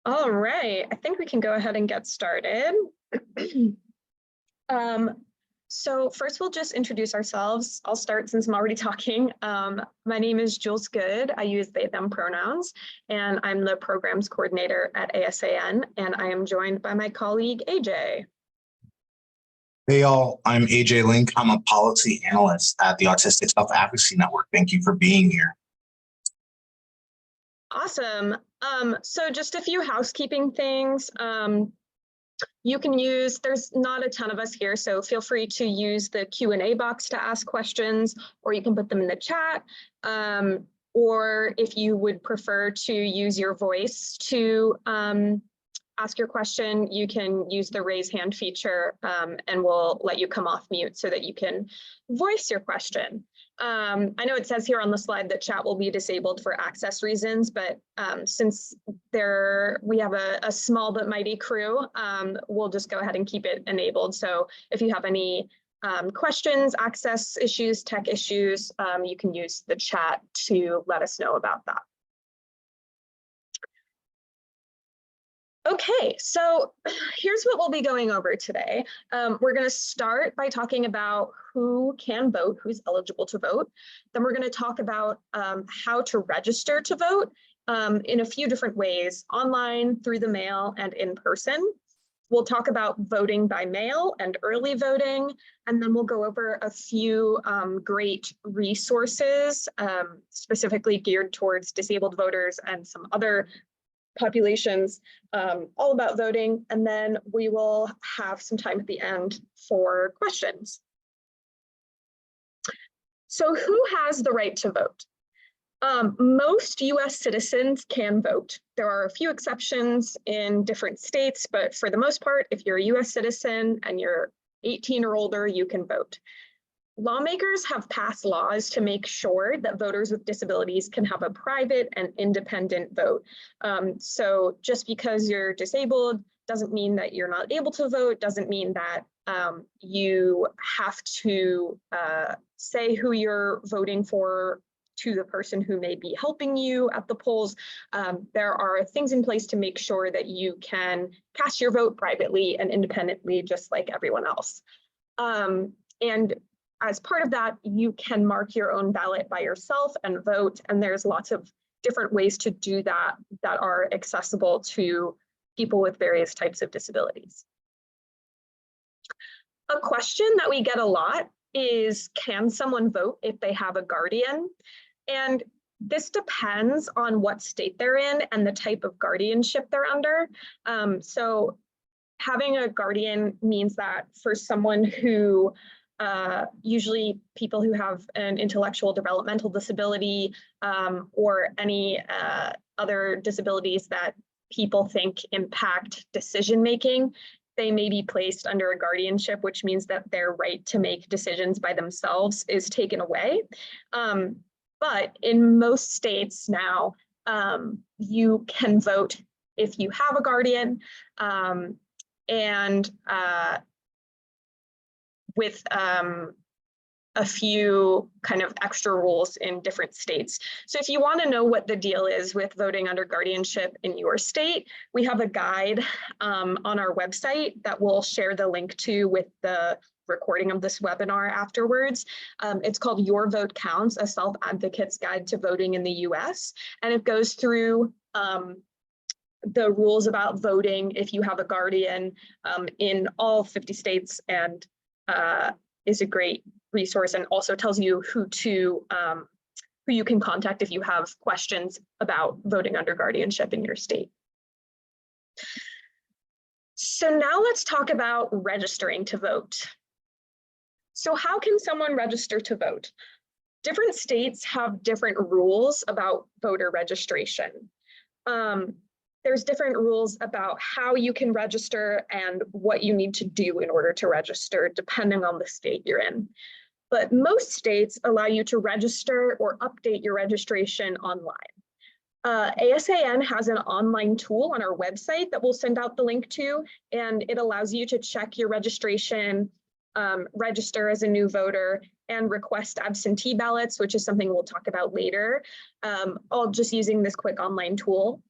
All right, I think we can go ahead and get started. So first we'll just introduce ourselves. I'll start since I'm already talking. My name is Jules Good. I use they, them pronouns, and I'm the programs coordinator at ASAN, and I am joined by my colleague, AJ. Hey y'all, I'm AJ Link. I'm a policy analyst at the Autistic Self-Advocacy Network. Thank you for being here. Awesome. So just a few housekeeping things. You can use, there's not a ton of us here, so feel free to use the Q&A box to ask questions, or you can put them in the chat. Or if you would prefer to use your voice to ask your question, you can use the raise hand feature and we'll let you come off mute so that you can voice your question. I know it says here on the slide that chat will be disabled for access reasons, but since we have a small but mighty crew, we'll just go ahead and keep it enabled. So if you have any questions, access issues, tech issues, you can use the chat to let us know about that. Okay, so here's what we'll be going over today. We're going to start by talking about who can vote, who's eligible to vote. Then we're going to talk about how to register to vote in a few different ways, online, through the mail, and in person. We'll talk about voting by mail and early voting, and then we'll go over a few great resources specifically geared towards disabled voters and some other populations all about voting, and then we will have some time at the end for questions. So who has the right to vote? Most US citizens can vote. There are a few exceptions in different states, but for the most part, if you're a US citizen and you're 18 or older, you can vote. Lawmakers have passed laws to make sure that voters with disabilities can have a private and independent vote. So just because you're disabled doesn't mean that you're not able to vote, doesn't mean that you have to say who you're voting for to the person who may be helping you at the polls. There are things in place to make sure that you can cast your vote privately and independently, just like everyone else. And as part of that, you can mark your own ballot by yourself and vote. And there's lots of different ways to do that that are accessible to people with various types of disabilities. A question that we get a lot is, can someone vote if they have a guardian? And this depends on what state they're in and the type of guardianship they're under. So having a guardian means that for someone who usually people who have an intellectual developmental disability or any other disabilities that people think impact decision-making, they may be placed under a guardianship, which means that their right to make decisions by themselves is taken away. But in most states now, you can vote if you have a guardian, and with a few kind of extra rules in different states. So if you want to know what the deal is with voting under guardianship in your state, we have a guide on our website that we'll share the link to with the recording of this webinar afterwards. It's called Your Vote Counts, a Self-Advocate's Guide to Voting in the US. And it goes through the rules about voting if you have a guardian in all 50 states, and is a great resource, and also tells you who you can contact if you have questions about voting under guardianship in your state. So now let's talk about registering to vote. So how can someone register to vote? Different states have different rules about voter registration. There's different rules about how you can register and what you need to do in order to register, depending on the state you're in. But most states allow you to register or update your registration online. ASAN has an online tool on our website that we'll send out the link to, and it allows you to check your registration, register as a new voter, and request absentee ballots, which is something we'll talk about later, all just using this quick online tool.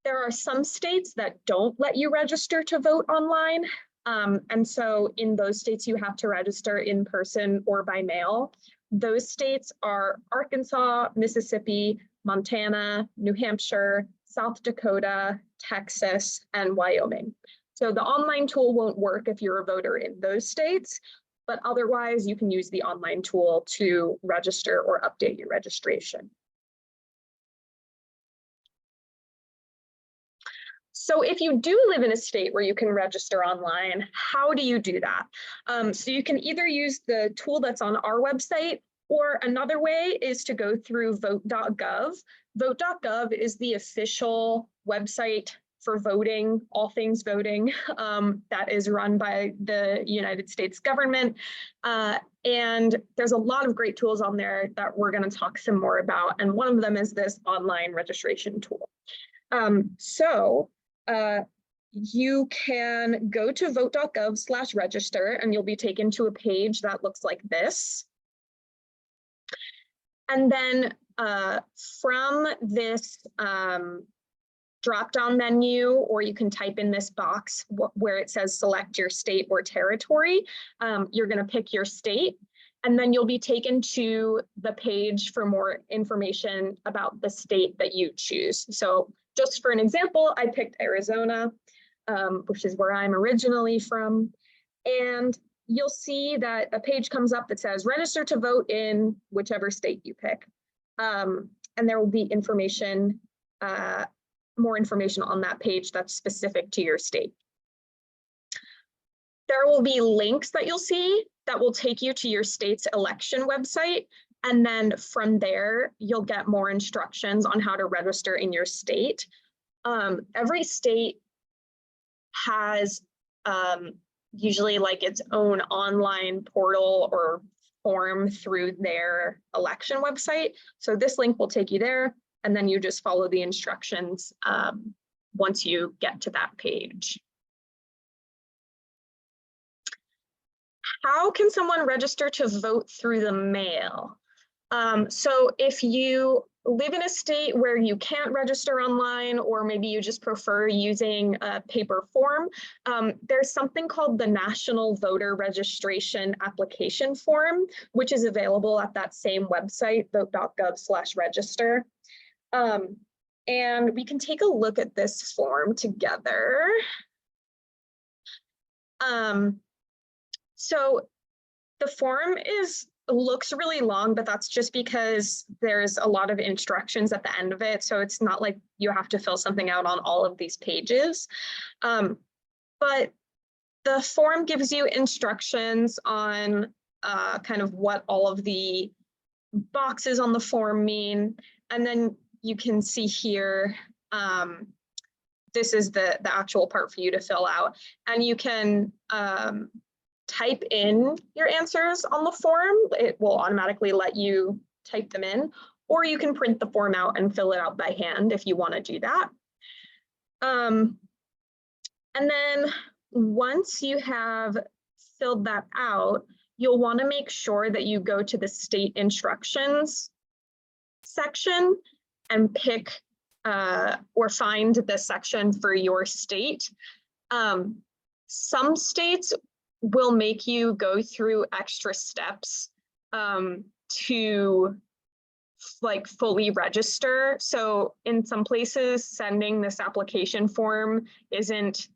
There are some states that don't let you register to vote online. And so in those states, you have to register in person or by mail. Those states are Arkansas, Mississippi, Montana, New Hampshire, South Dakota, Texas, and Wyoming. So the online tool won't work if you're a voter in those states, but otherwise you can use the online tool to register or update your registration. So if you do live in a state where you can register online, how do you do that? So you can either use the tool that's on our website, or another way is to go through vote.gov. Vote.gov is the official website for voting, all things voting, that is run by the United States government. And there's a lot of great tools on there that we're going to talk some more about. And one of them is this online registration tool. You can go to vote.gov/register and you'll be taken to a page that looks like this. And then from this drop-down menu, or you can type in this box where it says select your state or territory, you're going to pick your state, and then you'll be taken to the page for more information about the state that you choose. So just for an example, I picked Arizona, which is where I'm originally from. And you'll see that a page comes up that says register to vote in whichever state you pick. And there will be information, more information on that page that's specific to your state. There will be links that you'll see that will take you to your state's election website. And then from there, you'll get more instructions on how to register in your state. Every state has usually like its own online portal or form through their election website. So this link will take you there, and then you just follow the instructions once you get to that page. How can someone register to vote through the mail? So if you live in a state where you can't register online, or maybe you just prefer using a paper form, there's something called the National Voter Registration Application Form, which is available at that same website, vote.gov/register. And we can take a look at this form together. So the form looks really long, but that's just because there's a lot of instructions at the end of it. So it's not like you have to fill something out on all of these pages. But the form gives you instructions on kind of what all of the boxes on the form mean. And then you can see here, this is the actual part for you to fill out. And you can type in your answers on the form. It will automatically let you type them in, or you can print the form out and fill it out by hand if you want to do that. And then once you have filled that out, you'll want to make sure that you go to the state instructions section and pick or find the section for your state. Some states will make you go through extra steps to like fully register. So in some places, sending this application form isn't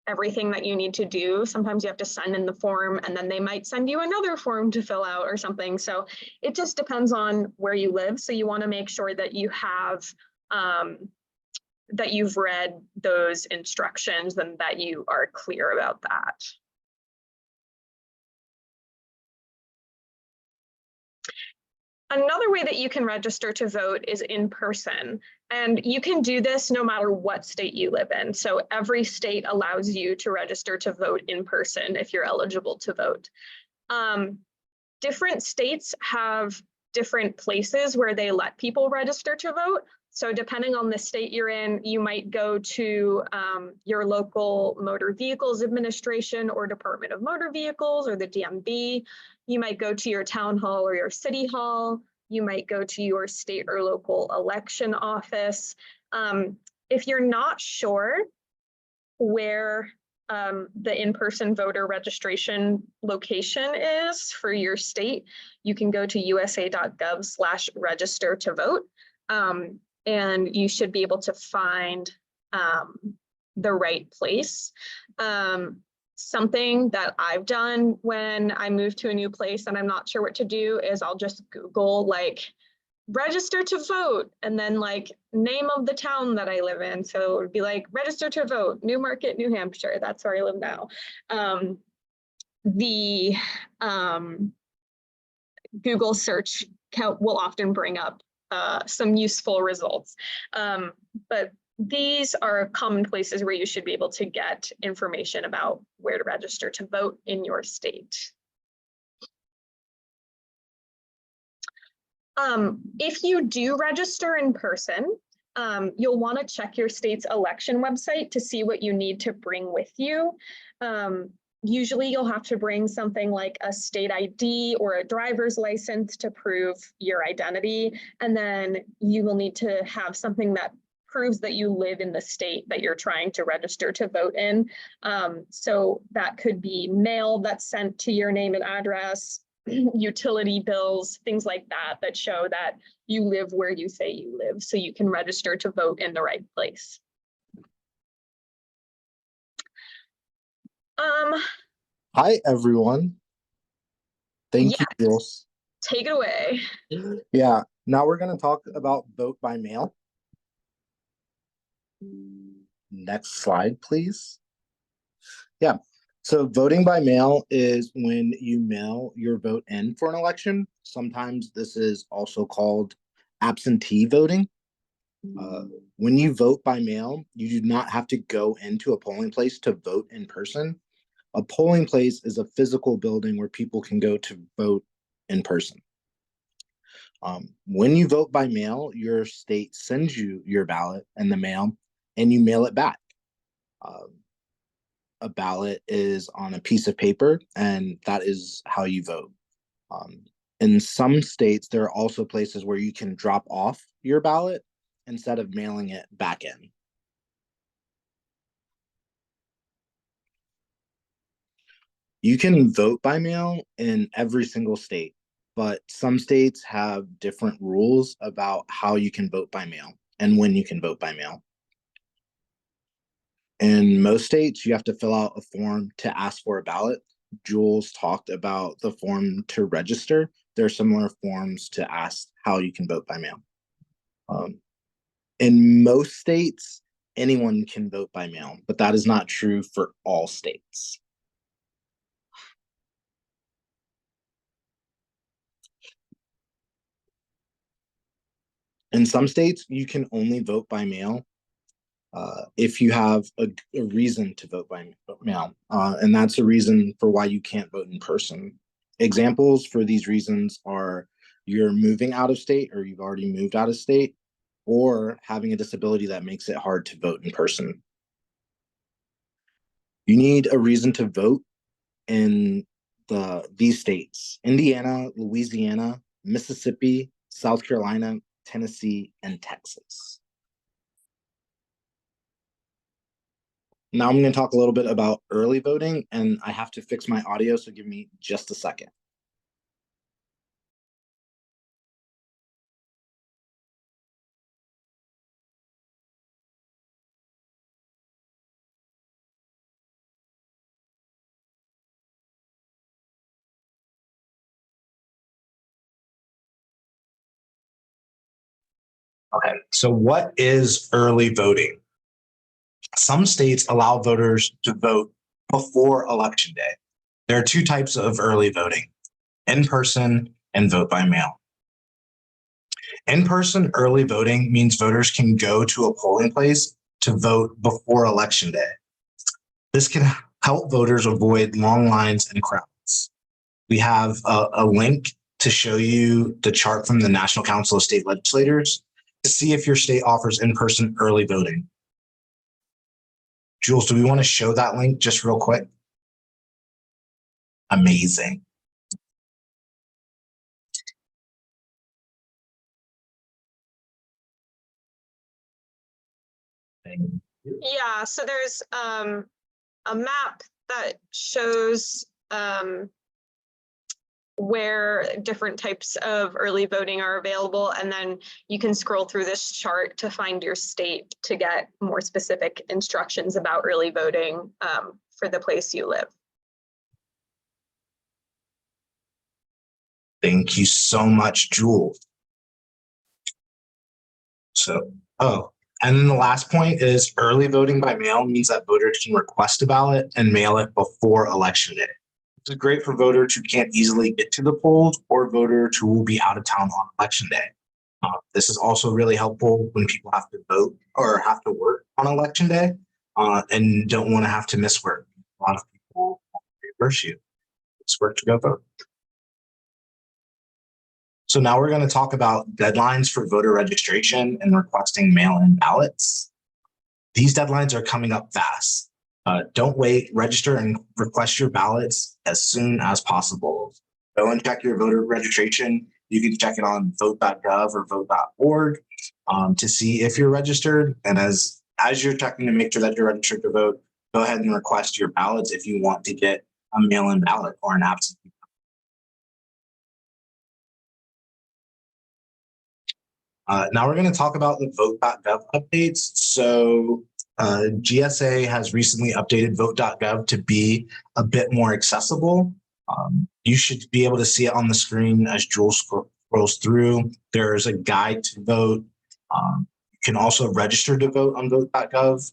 everything that you need to do. Sometimes you have to send in the form, and then they might send you another form to fill out or something. So it just depends on where you live. So you want to make sure that you have that you've read those instructions and that you are clear about that. Another way that you can register to vote is in person, and you can do this no matter what state you live in. So every state allows you to register to vote in person if you're eligible to vote. Different states have different places where they let people register to vote. So depending on the state you're in, you might go to your local Motor Vehicles Administration or Department of Motor Vehicles or the DMV. You might go to your town hall or your city hall. You might go to your state or local election office. If you're not sure where the in-person voter registration location is for your state, you can go to usa.gov/register to vote. And you should be able to find the right place. Something that I've done when I move to a new place and I'm not sure what to do is I'll just Google like register to vote and then like name of the town that I live in. So it would be like register to vote, Newmarket, New Hampshire. That's where I live now. The Google search will often bring up some useful results. But these are common places where you should be able to get information about where to register to vote in your state. If you do register in person, you'll want to check your state's election website to see what you need to bring with you. Usually you'll have to bring something like a state ID or a driver's license to prove your identity. And then you will need to have something that proves that you live in the state that you're trying to register to vote in. So that could be mail that's sent to your name and address, utility bills, things like that, that show that you live where you say you live, so you can register to vote in the right place. Hi, everyone. Thank you, Jules. Take it away. Yeah, now we're going to talk about vote by mail. Next slide, please. Yeah, so voting by mail is when you mail your vote in for an election. Sometimes this is also called absentee voting. When you vote by mail, you do not have to go into a polling place to vote in person. A polling place is a physical building where people can go to vote in person. When you vote by mail, your state sends you your ballot in the mail and you mail it back. A ballot is on a piece of paper and that is how you vote. In some states, there are also places where you can drop off your ballot instead of mailing it back in. You can vote by mail in every single state, but some states have different rules about how you can vote by mail and when you can vote by mail. In most states, you have to fill out a form to ask for a ballot. Jules talked about the form to register. There are similar forms to ask how you can vote by mail. In most states, anyone can vote by mail, but that is not true for all states. In some states, you can only vote by mail if you have a reason to vote by mail, and that's a reason for why you can't vote in person. Examples for these reasons are you're moving out of state or you've already moved out of state, or having a disability that makes it hard to vote in person. You need a reason to vote in these states: Indiana, Louisiana, Mississippi, South Carolina, Tennessee, and Texas. Now I'm going to talk a little bit about early voting, and I have to fix my audio, so give me just a second. Okay, so what is early voting? Some states allow voters to vote before Election Day. There are two types of early voting: in person and vote by mail. In person early voting means voters can go to a polling place to vote before Election Day. This can help voters avoid long lines and crowds. We have a link to show you the chart from the National Council of State Legislators to see if your state offers in-person early voting. Jules, do we want to show that link just real quick? Amazing. Yeah, so there's a map that shows where different types of early voting are available, and then you can scroll through this chart to find your state to get more specific instructions about early voting for the place you live. Thank you so much, Jules. So, and then the last point is early voting by mail means that voters can request a ballot and mail it before election day. This is great for voters who can't easily get to the polls or voters who will be out of town on election day. This is also really helpful when people have to vote or have to work on election day and don't want to have to miss work. A lot of people reimburse you. It's work to go vote. So now we're going to talk about deadlines for voter registration and requesting mail-in ballots. These deadlines are coming up fast. Don't wait, register and request your ballots as soon as possible. Go and check your voter registration. You can check it on vote.gov or vote.org to see if you're registered. And as you're checking to make sure that you're registered to vote, go ahead and request your ballots if you want to get a mail-in ballot or an absentee. Now we're going to talk about the vote.gov updates. So GSA has recently updated vote.gov to be a bit more accessible. You should be able to see it on the screen as Jules scrolls through. There's a guide to vote. You can also register to vote on vote.gov.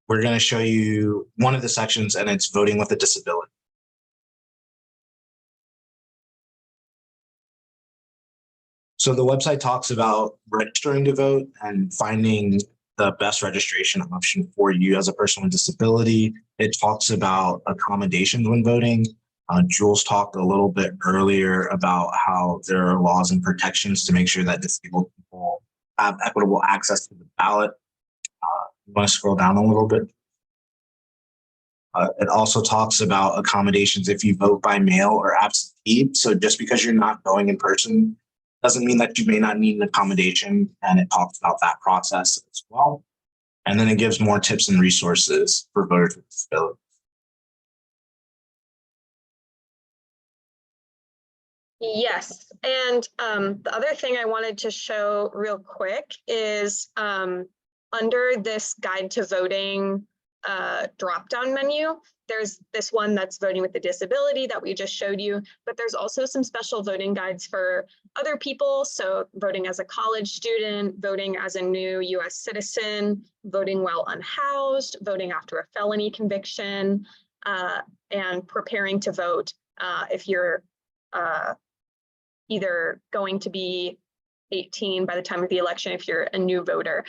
We're going to show you one of the sections, and it's voting with a disability. So the website talks about registering to vote and finding the best registration option for you as a person with disability. It talks about accommodations when voting. Jules talked a little bit earlier about how there are laws and protections to make sure that disabled people have equitable access to the ballot. You want to scroll down a little bit? It also talks about accommodations if you vote by mail or absentee. So just because you're not going in person doesn't mean that you may not need an accommodation, and it talks about that process as well. And then it gives more tips and resources for voters with disabilities. Yes, and the other thing I wanted to show real quick is under this guide to voting drop-down menu, there's this one that's voting with a disability that we just showed you, but there's also some special voting guides for other people. So voting as a college student, voting as a new US citizen, voting while unhoused, voting after a felony conviction, and preparing to vote if you're either going to be 18 by the time of the election, if you're a new voter.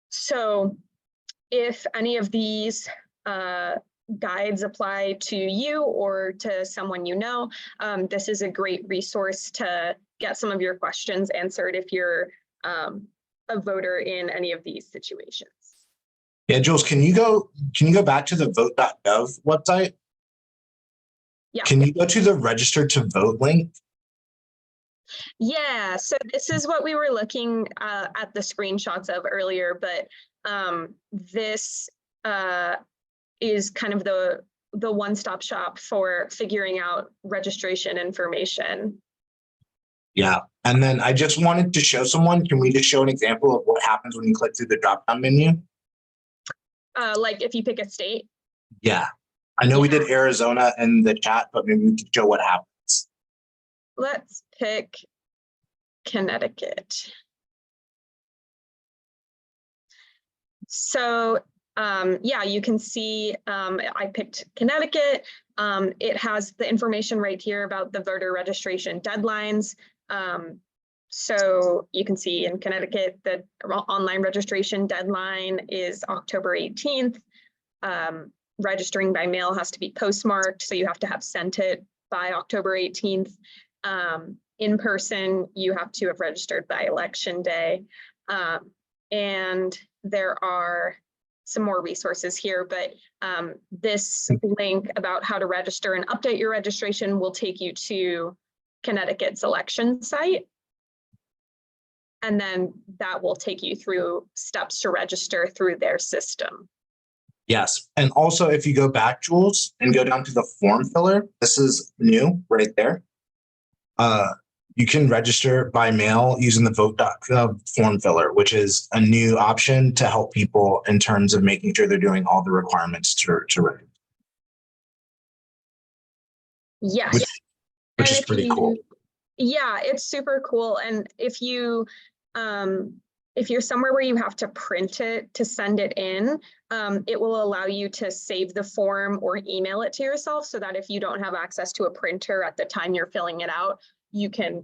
So if any of these guides apply to you or to someone you know, this is a great resource to get some of your questions answered if you're a voter in any of these situations. Yeah, Jules, can you go back to the vote.gov website? Yeah. Can you go to the register to vote link? Yeah, so this is what we were looking at the screenshots of earlier, but this is kind of the one-stop shop for figuring out registration information. Yeah, and then I just wanted to show someone, can we just show an example of what happens when you click through the drop-down menu? Like if you pick a state? Yeah, I know we did Arizona in the chat, but maybe we could show what happens. Let's pick Connecticut. So yeah, you can see I picked Connecticut. It has the information right here about the voter registration deadlines. So you can see in Connecticut, the online registration deadline is October 18th. Registering by mail has to be postmarked, so you have to have sent it by October 18th. In person, you have to have registered by election day. And there are some more resources here, but this link about how to register and update your registration will take you to Connecticut's election site. and then that will take you through steps to register through their system. Yes. And also, if you go back, Jules, and go down to the form filler, this is new right there. You can register by mail using the Votegov form filler, which is a new option to help people in terms of making sure they're doing all the requirements to register. Yes. Which And is if pretty you- cool. Yeah, it's super cool. And if you're somewhere where you have to print it to send it in, it will allow you to save the form or email it to yourself so that if you don't have access to a printer at the time you're filling it out, you can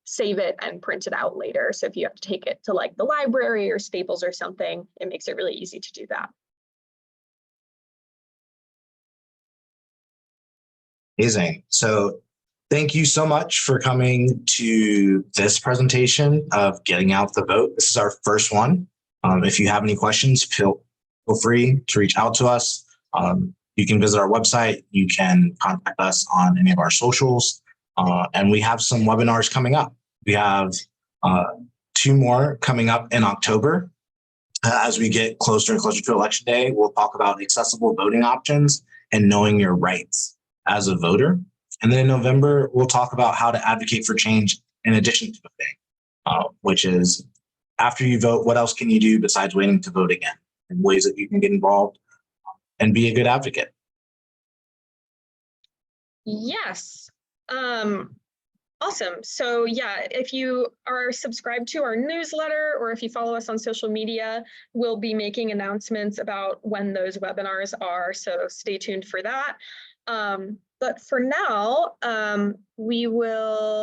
save it and print it out later. So if you have to take it to like the library or Staples or something, it makes it really easy to do that. Amazing. So thank you so much for coming to this presentation of getting out the vote. This is our first one. If you have any questions, feel free to reach out to us. You can visit our website. You can contact us on any of our socials. And we have some webinars coming up. We have 2 more coming up in October. As we get closer and closer to Election Day, we'll talk about accessible voting options and knowing your rights as a voter. And then in November, we'll talk about how to advocate for change in addition to voting, which is after you vote, what else can you do besides waiting to vote again, and ways that you can get involved and be a good advocate. Yes. Awesome. So yeah, if you are subscribed to our newsletter or if you follow us on social media, we'll be making announcements about when those webinars are. So stay tuned for that. But for now, we will